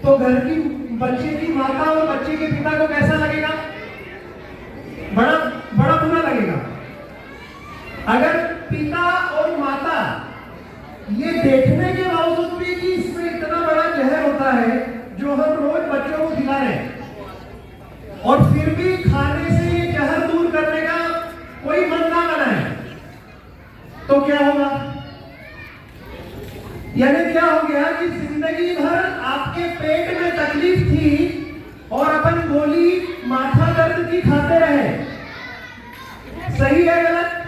तो घर की बच्चे की माता और बच्चे के पिता को कैसा लगेगा? बड़ा बड़ा बुरा लगेगा। अगर पिता और माता ये देखने के बावजूद भी कि इसमें इतना बड़ा जहर होता है जो हम रोज बच्चों को खिला रहे हैं, और फिर भी खाने से ये जहर दूर करने का कोई मन ना बनाए, तो क्या होगा? यानी क्या हो गया कि जिंदगी भर आपके पेट में तकलीफ थी और अपन गोली माथा दर्द की खाते रहे। सही है गलत?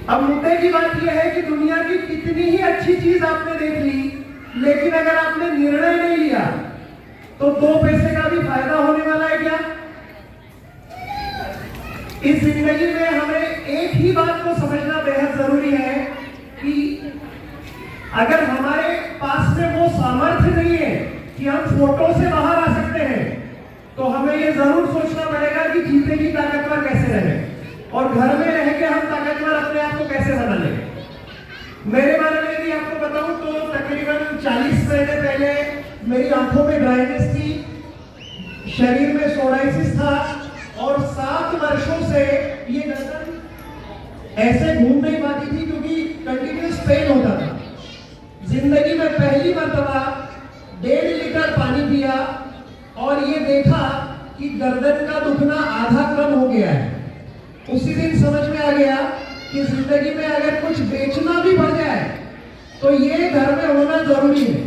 अब मुद्दे की बात यह है कि दुनिया की कितनी ही अच्छी चीज आपने देख ली, लेकिन अगर आपने निर्णय नहीं लिया तो 2 पैसे का भी फायदा होने वाला है क्या? इस जिंदगी में हमें एक ही बात को समझना बेहद जरूरी है कि अगर हमारे पास में वो सामर्थ्य नहीं है कि हम फोटो से बाहर आ सकते हैं, तो हमें ये जरूर सोचना पड़ेगा कि जीते की ताकतवर कैसे रहे, और घर में रह के हम ताकतवर अपने आप को कैसे बना लें। मेरे बारे में यदि आपको बताऊं तो तकरीबन 40 महीने पहले मेरी आंखों में ड्राइनेस थी, शरीर में सोराइसिस था, और 7 वर्षों से ये गर्दन ऐसे घूम नहीं पाती थी क्योंकि कंटिन्यूस पेन होता था। जिंदगी में पहली मर्तबा 1.5 लीटर पानी पिया और ये देखा कि गर्दन का दुखना आधा कम हो गया है। उसी दिन समझ में आ गया कि जिंदगी में अगर कुछ बेचना भी पड़ जाए तो ये घर में होना जरूरी है।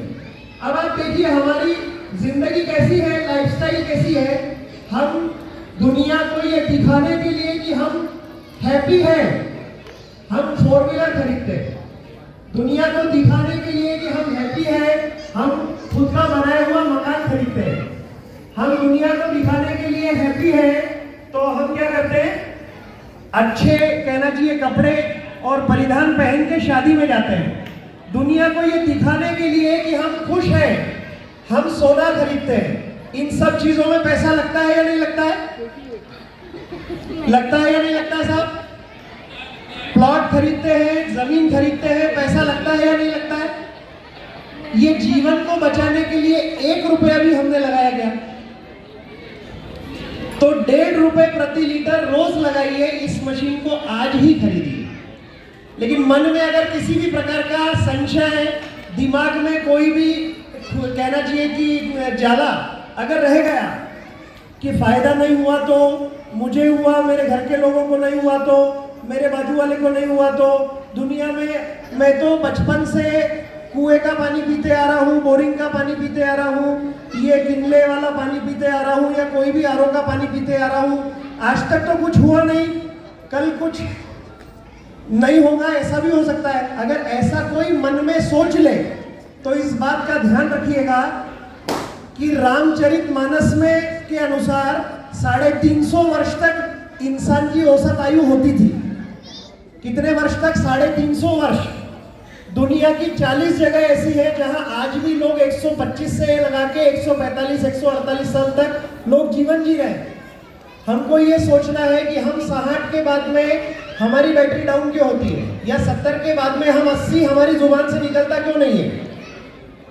अब आप देखिए हमारी जिंदगी कैसी है, लाइफस्टाइल कैसी है। हम दुनिया को ये दिखाने के लिए कि हम हैप्पी हैं, हम 4 व्हीलर खरीदते हैं। दुनिया को दिखाने के लिए कि हम हैप्पी हैं, हम खुद का बनाया हुआ मकान खरीदते हैं। हम दुनिया को दिखाने के लिए हैप्पी हैं तो हम क्या करते हैं? अच्छे कहना चाहिए कपड़े और परिधान पहन के शादी में जाते हैं। दुनिया को ये दिखाने के लिए कि हम खुश हैं, हम सोना खरीदते हैं। इन सब चीजों में पैसा लगता है या नहीं लगता है? लगता है या नहीं लगता है साहब? प्लॉट खरीदते हैं, जमीन खरीदते हैं, पैसा लगता है या नहीं लगता है? ये जीवन को बचाने के लिए 1 रुपया भी हमने लगाया गया तो 1.5 रुपए प्रति लीटर रोज लगाइए, इस मशीन को आज ही खरीदिए। लेकिन मन में अगर किसी भी प्रकार का संशय, दिमाग में कोई भी कहना चाहिए कि जाला अगर रह गया कि फायदा नहीं हुआ तो मुझे हुआ, मेरे घर के लोगों को नहीं हुआ तो, मेरे बाजू वाले को नहीं हुआ तो, दुनिया में मैं तो बचपन से कुएं का पानी पीते आ रहा हूँ, बोरिंग का पानी पीते आ रहा हूँ, ये किनले वाला पानी पीते आ रहा हूँ, या कोई भी आरओ का पानी पीते आ रहा हूँ, आज तक तो कुछ हुआ नहीं, कल कुछ नहीं होगा, ऐसा भी हो सकता है। अगर ऐसा कोई मन में सोच ले तो इस बात का ध्यान रखिएगा कि रामचरितमानस में के अनुसार 350 वर्ष तक इंसान की औसत आयु होती थी। कितने वर्ष तक? 350 वर्ष। दुनिया की 40 जगह ऐसी है जहां आज भी लोग 125 से लगा के 145, 148 साल तक लोग जीवन जी रहे हैं। हमको ये सोचना है कि हम 60 के बाद में हमारी बैटरी डाउन क्यों होती है, या 70 के बाद में हम 80 हमारी जुबान से निकलता क्यों नहीं है?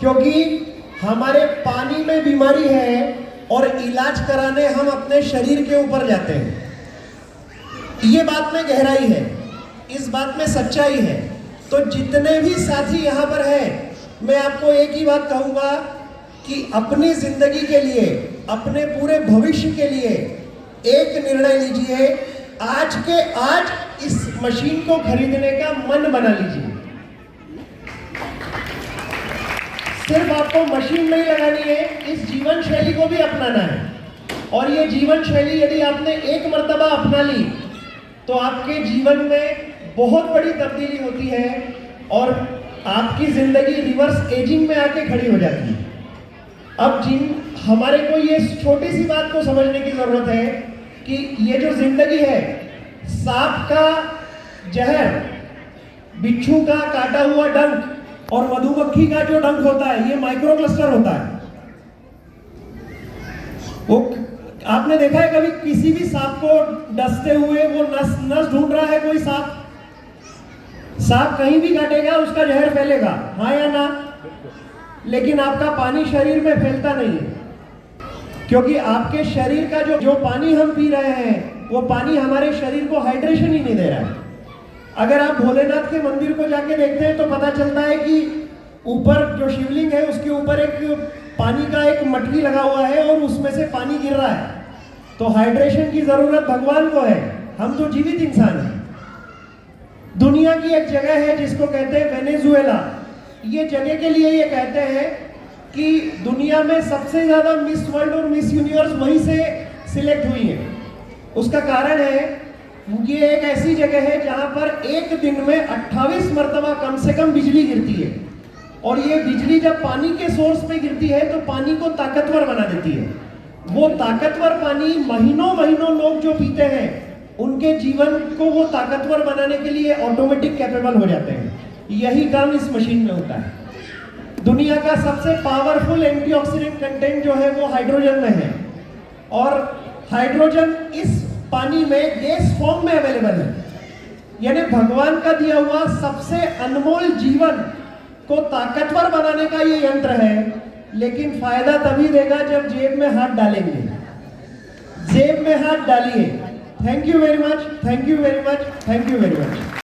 क्योंकि हमारे पानी में बीमारी है और इलाज कराने हम अपने शरीर के ऊपर जाते हैं। ये बात में गहराई है, इस बात में सच्चाई है। तो जितने भी साथी यहाँ पर हैं, मैं आपको एक ही बात कहूँगा कि अपनी जिंदगी के लिए, अपने पूरे भविष्य के लिए एक निर्णय लीजिए। आज के आज इस मशीन को खरीदने का मन बना लीजिए। सिर्फ आपको मशीन नहीं लगानी है, इस जीवन शैली को भी अपनाना है। और ये जीवन शैली यदि आपने एक मर्तबा अपना ली तो आपके जीवन में बहुत बड़ी तब्दीली होती है और आपकी जिंदगी रिवर्स एजिंग में आके खड़ी हो जाती है। अब हमारे को ये छोटी सी बात को समझने की जरूरत है कि ये जो जिंदगी है, सांप का जहर, बिच्छू का काटा हुआ डंक और मधुमक्खी का जो डंक होता है, ये माइक्रो क्लस्टर होता है। वो आपने देखा है कभी किसी भी सांप को डसते हुए वो नस ढूंढ रहा है कोई सांप? सांप कहीं भी काटेगा उसका जहर फैलेगा, हाँ या ना? लेकिन आपका पानी शरीर में फैलता नहीं है, क्योंकि आपके शरीर का जो पानी हम पी रहे हैं वो पानी हमारे शरीर को हाइड्रेशन ही नहीं दे रहा है। अगर आप भोलेनाथ के मंदिर को जाके देखते हैं तो पता चलता है कि ऊपर जो शिवलिंग है उसके ऊपर एक पानी का एक मटकी लगा हुआ है और उसमें से पानी गिर रहा है। तो हाइड्रेशन की जरूरत भगवान को है, हम तो जीवित इंसान हैं। दुनिया की एक जगह है जिसको कहते हैं वेनेजुएला। ये जगह के लिए ये कहते हैं कि दुनिया में सबसे ज्यादा मिस वर्ल्ड और मिस यूनिवर्स वहीं से सिलेक्ट हुई है। उसका कारण है, ये एक ऐसी जगह है जहां पर एक दिन में 28 मरतबा कम से कम बिजली गिरती है, और ये बिजली जब पानी के सोर्स पे गिरती है तो पानी को ताकतवर बना देती है। वो ताकतवर पानी महीनों महीनों लोग जो पीते हैं उनके जीवन को वो ताकतवर बनाने के लिए ऑटोमेटिक कैपेबल हो जाते हैं। यही काम इस मशीन में होता है। दुनिया का सबसे पावरफुल एंटीऑक्सीडेंट कंटेंट जो है वो हाइड्रोजन में है, और हाइड्रोजन इस पानी में गैस फॉर्म में अवेलेबल है। यानी भगवान का दिया हुआ सबसे अनमोल जीवन को ताकतवर बनाने का ये यंत्र है, लेकिन फायदा तभी देगा जब जेब में हाथ डालेंगे। जेब में हाथ डालिए। Thank you very much, thank you very much, thank you very much.